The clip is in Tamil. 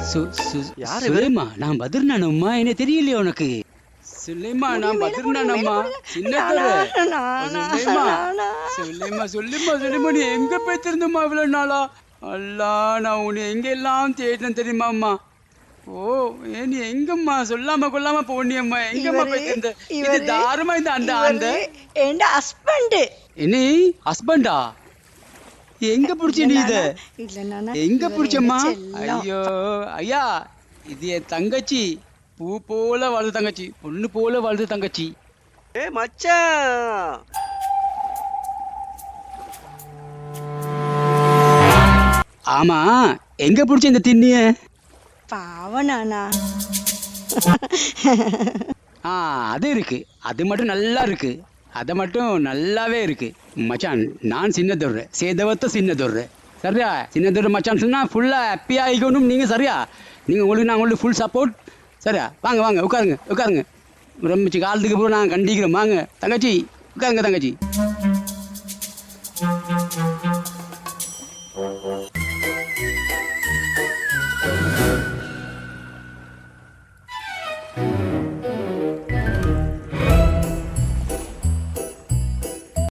சுலைமா நான் பத்ரனானம்மா என்ன தெரியலையா உனக்கு? சுலைமா நான் பத்ரனானம்மா சின்னதொரு சுலைமா சுலைமா சுலைமா சுலைமா நீ எங்க போய்த்திருந்தம்மா இவ்வளவு நாளா? அல்லா நான் உன்னை எங்க எல்லாம் தேடினேன் தெரியுமாம்மா. ஓ ஏன் நீ எங்கம்மா சொல்லாம கொள்ளாம போனியம்மா? எங்கம்மா போய்த்திருந்த? இது தாரமா இந்த அந்த அந்த என் ஹஸ்பண்ட். என்ன ஹஸ்பண்டா? எங்க புடிச்ச நீ இத? எங்க புடிச்சம்மா? ஐயோ ஐயா இது என் தங்கச்சி. பூ போல வளர்ந்த தங்கச்சி, பொண்ணு போல வளர்ந்த தங்கச்சி. ஏ மச்சான், ஆமா எங்க புடிச்ச இந்த திண்ணிய? பாவனானா அது இருக்கு, அது மட்டும் நல்லா இருக்கு, அதை மட்டும் நல்லாவே இருக்கு மச்சான். நான் சின்னதொரு சேதவத்த சின்னதொரு சரியா? சின்னதொரு மச்சான் சொன்னா ஃபுல்லா ஹாப்பியா ஆகிக்கணும் நீங்க சரியா? நீங்க உங்களுக்கு நான் உங்களுக்கு ஃபுல் சப்போர்ட் சரியா? வாங்க வாங்க உட்காருங்க உட்காருங்க. ரொம்ப காலத்துக்கு அப்புறம் நான் கண்டிக்கிறோம். வாங்க தங்கச்சி உட்காருங்க தங்கச்சி.